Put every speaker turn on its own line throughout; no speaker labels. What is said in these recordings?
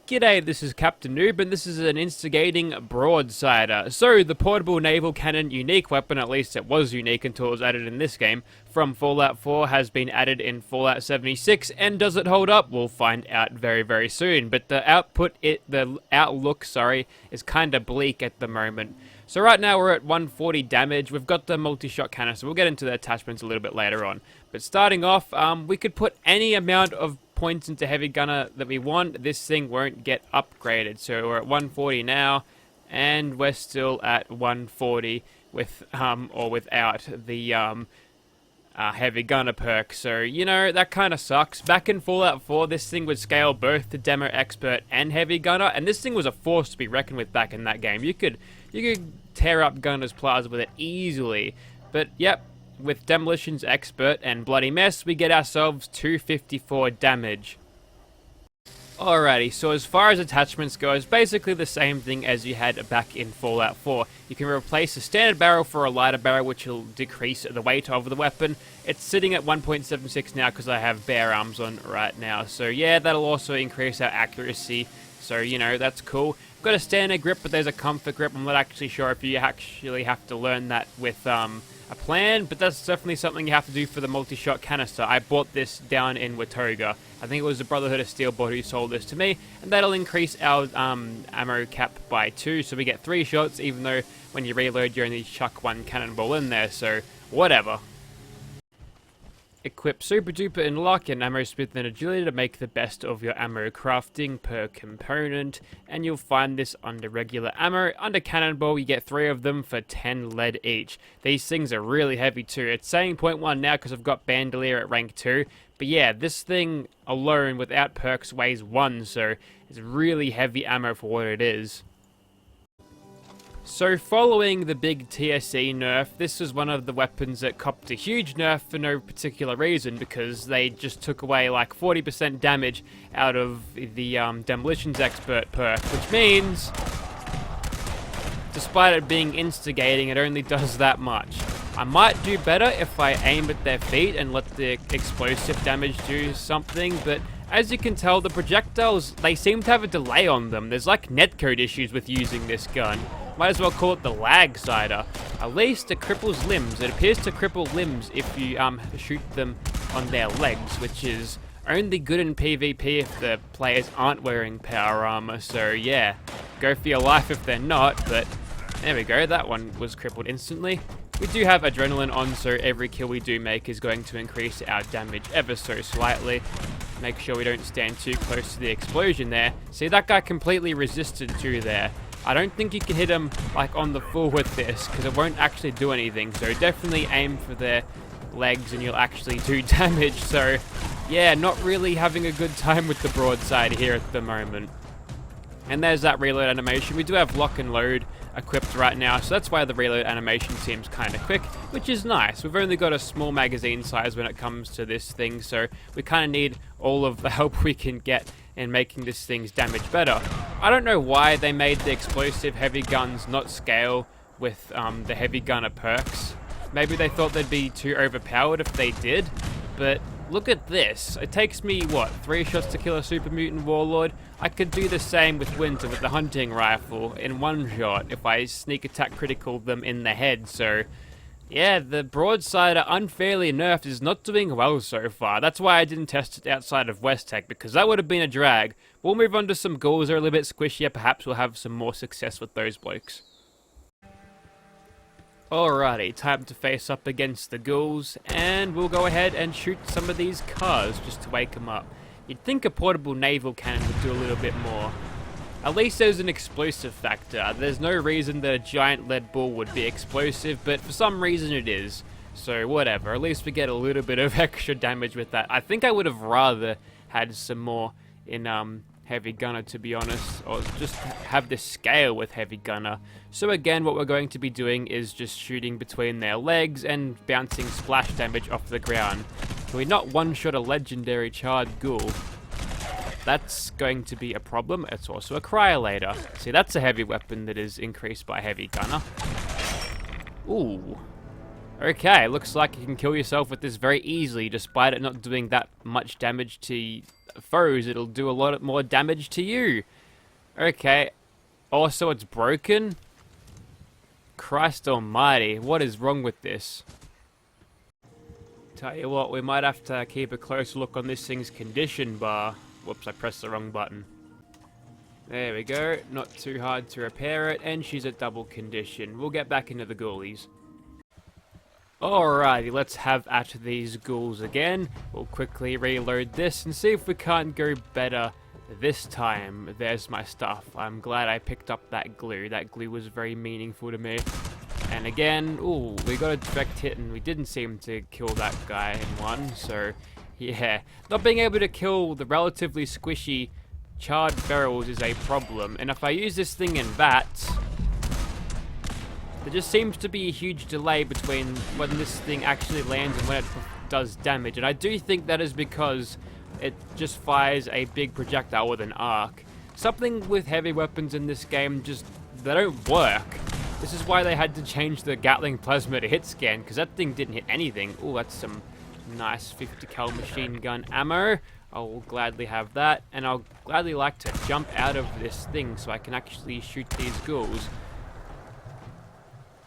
G'day, this is Captain Noob, and this is an Instigating Broadsider. So, the portable naval cannon unique weapon, at least it was unique until it was added in this game, from Fallout 4 has been added in Fallout 76, and does it hold up? We'll find out very, very soon. But the outlook, is kinda bleak at the moment. So right now we're at 140 damage, we've got the multi-shot cannon, so we'll get into the attachments a little bit later on. But starting off, we could put any amount of points into heavy gunner that we want. This thing won't get upgraded, so we're at 140 now, and we're still at 140 with or without the heavy gunner perk. So you know that kind of sucks. Back in Fallout 4, this thing would scale both to demo expert and heavy gunner, and this thing was a force to be reckoned with back in that game. You could tear up Gunner's Plaza with it easily. But yep, with Demolition's Expert and Bloody Mess, we get ourselves 254 damage. Alrighty, so as far as attachments go, it's basically the same thing as you had back in Fallout 4. You can replace a standard barrel for a lighter barrel, which will decrease the weight of the weapon. It's sitting at 1.76 now because I have bare arms on right now. So yeah, that'll also increase our accuracy. So, you know, that's cool. Got a standard grip, but there's a comfort grip. I'm not actually sure if you actually have to learn that with a plan, but that's definitely something you have to do for the multi-shot canister. I bought this down in Watoga. I think it was the Brotherhood of Steelbot who sold this to me, and that'll increase our ammo cap by 2, so we get 3 shots, even though when you reload you only chuck 1 cannonball in there, so whatever. Equip Super Duper in Luck and Ammo Smith and Agility to make the best of your ammo crafting per component, and you'll find this under regular ammo. Under Cannonball, you get 3 of them for 10 lead each. These things are really heavy too. It's saying 0.1 now because I've got Bandolier at rank 2, but yeah, this thing alone without perks weighs 1, so it's really heavy ammo for what it is. So following the big TSE nerf, this is one of the weapons that copped a huge nerf for no particular reason, because they just took away like 40% damage out of the Demolition's Expert perk, which means, despite it being instigating, it only does that much. I might do better if I aim at their feet and let the explosive damage do something, but as you can tell, the projectiles, they seem to have a delay on them. There's like netcode issues with using this gun. Might as well call it the lag cider. At least it cripples limbs. It appears to cripple limbs if you shoot them on their legs, which is only good in PvP if the players aren't wearing power armor. So yeah, go for your life if they're not, but there we go, that one was crippled instantly. We do have adrenaline on, so every kill we do make is going to increase our damage ever so slightly. Make sure we don't stand too close to the explosion there. See, that guy completely resisted to there. I don't think you can hit him like on the full with this, because it won't actually do anything. So definitely aim for their legs and you'll actually do damage. So yeah, not really having a good time with the broadside here at the moment. And there's that reload animation. We do have lock and load equipped right now, so that's why the reload animation seems kind of quick, which is nice. We've only got a small magazine size when it comes to this thing, so we kind of need all of the help we can get in making this thing's damage better. I don't know why they made the explosive heavy guns not scale with the heavy gunner perks. Maybe they thought they'd be too overpowered if they did, but look at this. It takes me, what, 3 shots to kill a super mutant warlord? I could do the same with Winter with the hunting rifle in 1 shot if I sneak attack critical them in the head, so yeah, the broadsider unfairly nerfed is not doing well so far. That's why I didn't test it outside of West Tech, because that would have been a drag. We'll move on to some ghouls that are a little bit squishier. Perhaps we'll have some more success with those blokes. Alrighty, time to face up against the ghouls, and we'll go ahead and shoot some of these cars just to wake them up. You'd think a portable naval cannon would do a little bit more. At least there's an explosive factor. There's no reason that a giant lead ball would be explosive, but for some reason it is. So whatever, at least we get a little bit of extra damage with that. I think I would have rather had some more in heavy gunner, to be honest, or just have this scale with heavy gunner. So again, what we're going to be doing is just shooting between their legs and bouncing splash damage off the ground. Can we not one-shot a legendary charred ghoul? That's going to be a problem. It's also a cryolator. See, that's a heavy weapon that is increased by heavy gunner. Ooh. Okay, looks like you can kill yourself with this very easily, despite it not doing that much damage to foes, it'll do a lot more damage to you. Okay. Also, it's broken? Christ almighty, what is wrong with this? Tell you what, we might have to keep a close look on this thing's condition bar. Whoops, I pressed the wrong button. There we go, not too hard to repair it, and she's at double condition. We'll get back into the ghoulies. Alrighty, let's have at these ghouls again. We'll quickly reload this and see if we can't go better this time. There's my stuff. I'm glad I picked up that glue. That glue was very meaningful to me. And again, ooh, we got a direct hit and we didn't seem to kill that guy in one, so yeah. Not being able to kill the relatively squishy charred barrels is a problem. And if I use this thing in VATS, there just seems to be a huge delay between when this thing actually lands and when it does damage. And I do think that is because it just fires a big projectile with an arc. Something with heavy weapons in this game, just, they don't work. This is why they had to change the Gatling plasma to hit scan, because that thing didn't hit anything. Ooh, that's some nice 50 cal machine gun ammo. I'll gladly have that, and I'll gladly like to jump out of this thing so I can actually shoot these ghouls.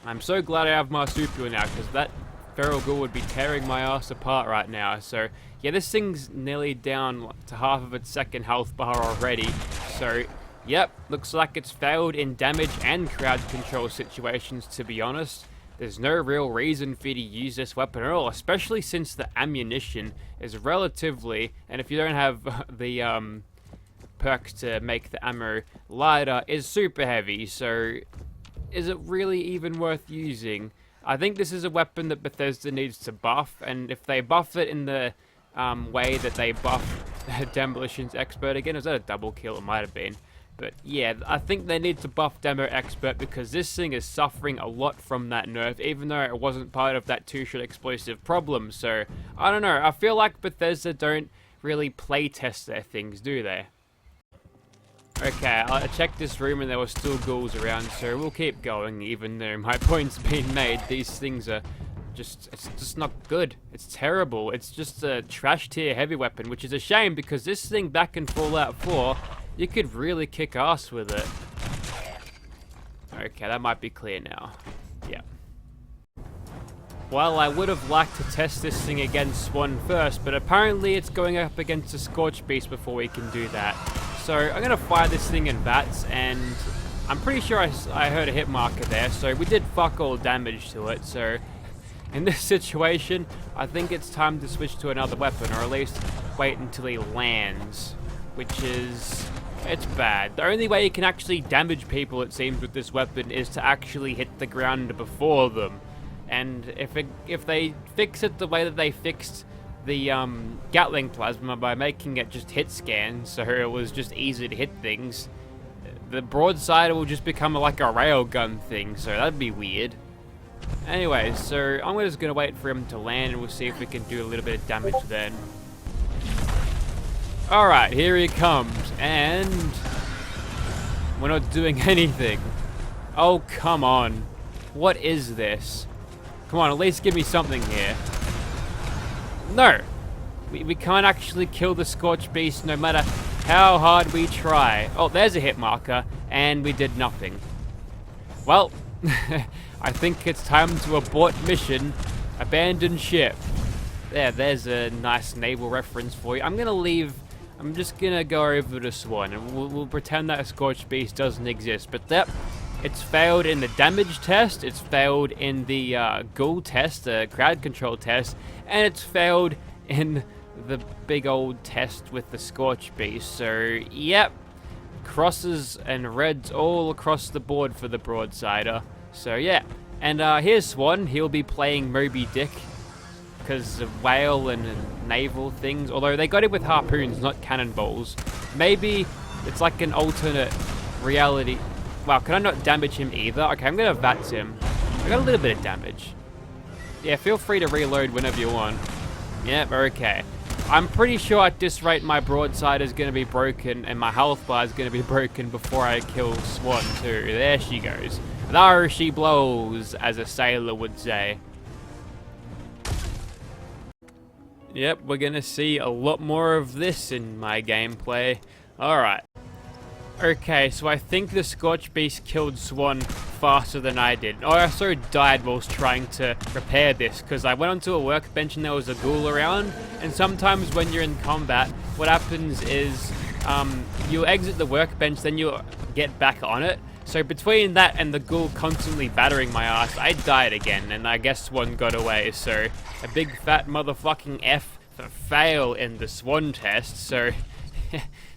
I'm so glad I have marsupial now, because that feral ghoul would be tearing my ass apart right now. So yeah, this thing's nearly down to half of its second health bar already. So yep, looks like it's failed in damage and crowd control situations, to be honest. There's no real reason for you to use this weapon at all, especially since the ammunition is relatively, and if you don't have the perks to make the ammo lighter, is super heavy. So is it really even worth using? I think this is a weapon that Bethesda needs to buff, and if they buff it in the way that they buff Demolitions Expert again, is that a double kill? It might have been. But yeah, I think they need to buff Demo Expert because this thing is suffering a lot from that nerf, even though it wasn't part of that two-shot explosive problem. So, I don't know, I feel like Bethesda don't really play test their things, do they? Okay, I checked this room and there were still ghouls around, so we'll keep going, even though my point's been made. These things are just, it's just not good. It's terrible. It's just a trash tier heavy weapon, which is a shame because this thing back in Fallout 4, you could really kick ass with it. Okay, that might be clear now. Yeah. Well, I would have liked to test this thing against Swan first, but apparently it's going up against a scorchbeast before we can do that. So I'm going to fire this thing in VATS, and I'm pretty sure I heard a hit marker there, so we did fuck all damage to it. So in this situation, I think it's time to switch to another weapon, or at least wait until he lands, which is, it's bad. The only way you can actually damage people, it seems, with this weapon is to actually hit the ground before them. And if they fix it the way that they fixed the Gatling plasma by making it just hit scan, so it was just easy to hit things, the broadsider will just become like a railgun thing, so that'd be weird. Anyway, so I'm just gonna wait for him to land and we'll see if we can do a little bit of damage then. Alright, here he comes, and we're not doing anything. Oh, come on. What is this? Come on, at least give me something here. No! We can't actually kill the scorchbeast no matter how hard we try. Oh, there's a hit marker, and we did nothing. Well, I think it's time to abort mission, abandon ship. There's a nice naval reference for you. I'm just gonna go over this one, and we'll pretend that a scorchbeast doesn't exist, but that, it's failed in the damage test, it's failed in the ghoul test, the crowd control test, and it's failed in the big old test with the scorchbeast. So, yep, crosses and reds all across the board for the broadsider. So, yeah, and here's Swan. He'll be playing Moby Dick because of whale and naval things, although they got it with harpoons, not cannonballs. Maybe it's like an alternate reality. Wow, can I not damage him either? Okay, I'm gonna VATS him. I got a little bit of damage. Yeah, feel free to reload whenever you want. Yep, okay. I'm pretty sure at this rate my broadside is gonna be broken and my health bar is gonna be broken before I kill Swan too. There she goes. There she blows, as a sailor would say. Yep, we're gonna see a lot more of this in my gameplay. Alright. Okay, so I think the scorchbeast killed Swan faster than I did. I also died whilst trying to repair this, because I went onto a workbench and there was a ghoul around, and sometimes when you're in combat, what happens is, you exit the workbench, then you get back on it. So between that and the ghoul constantly battering my ass, I died again, and I guess Swan got away, so a big fat motherfucking F for fail in the Swan test, so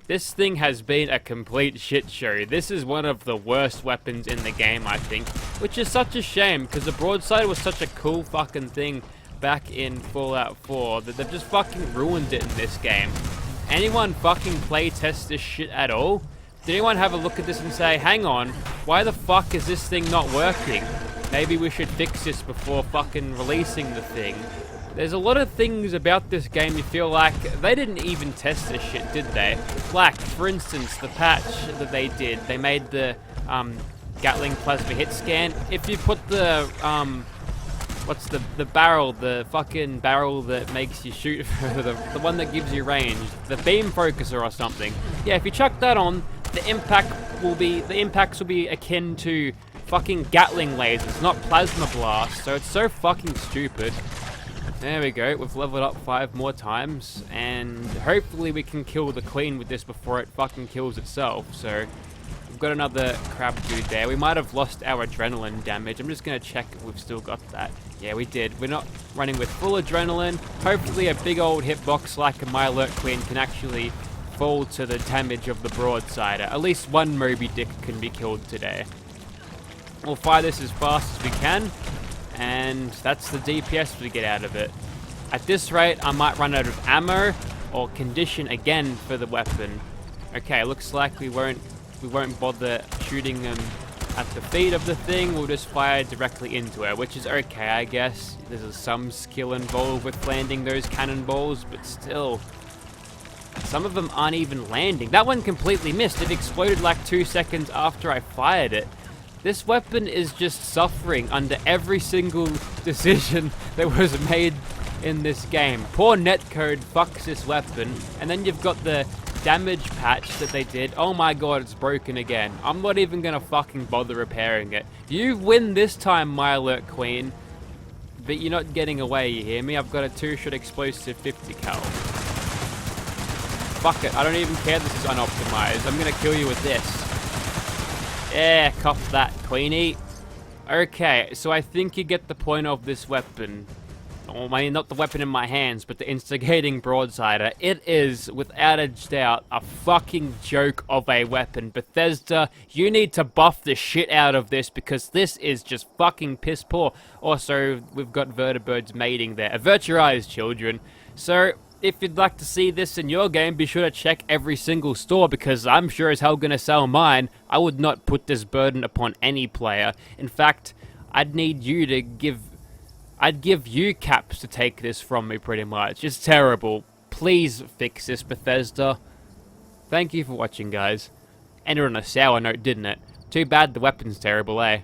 this thing has been a complete shit show. This is one of the worst weapons in the game, I think, which is such a shame, because the broadside was such a cool fucking thing back in Fallout 4 that they've just fucking ruined it in this game. Anyone fucking play test this shit at all? Did anyone have a look at this and say, hang on, why the fuck is this thing not working? Maybe we should fix this before fucking releasing the thing. There's a lot of things about this game you feel like they didn't even test this shit, did they? Like, for instance, the patch that they did, they made the Gatling plasma hit scan. If you put the what's the barrel, the fucking barrel that makes you shoot further, the one that gives you range, the beam focuser or something. Yeah, if you chuck that on, the impacts will be akin to fucking Gatling lasers, not plasma blasts. So it's so fucking stupid. There we go, we've leveled up 5 more times, and hopefully we can kill the queen with this before it fucking kills itself. So we've got another crab dude there. We might have lost our adrenaline damage. I'm just gonna check if we've still got that. Yeah, we did. We're not running with full adrenaline. Hopefully a big old hitbox like a mirelurk queen can actually fall to the damage of the broadsider. At least one Moby Dick can be killed today. We'll fire this as fast as we can, and that's the DPS we get out of it. At this rate, I might run out of ammo or condition again for the weapon. Okay, looks like we won't bother shooting them at the feet of the thing. We'll just fire directly into her, which is okay, I guess. There's some skill involved with landing those cannonballs, but still, some of them aren't even landing. That one completely missed. It exploded like 2 seconds after I fired it. This weapon is just suffering under every single decision that was made in this game. Poor netcode fucks this weapon, and then you've got the damage patch that they did. Oh my god, it's broken again. I'm not even gonna fucking bother repairing it. You win this time, mirelurk queen, but you're not getting away, you hear me? I've got a 2-shot explosive 50 cal. Fuck it, I don't even care this is unoptimized. I'm gonna kill you with this. Yeah, cop that, Queenie. Okay, so I think you get the point of this weapon. Well, I mean, not the weapon in my hands, but the Instigating Broadsider. It is, without a doubt, a fucking joke of a weapon. Bethesda, you need to buff the shit out of this, because this is just fucking piss poor. Also, we've got vertibirds mating there. Avert your eyes, children. So, if you'd like to see this in your game, be sure to check every single store, because I'm sure as hell gonna sell mine. I would not put this burden upon any player. In fact, I'd give you caps to take this from me, pretty much. It's terrible. Please fix this, Bethesda. Thank you for watching, guys. Ended on a sour note, didn't it? Too bad the weapon's terrible, eh?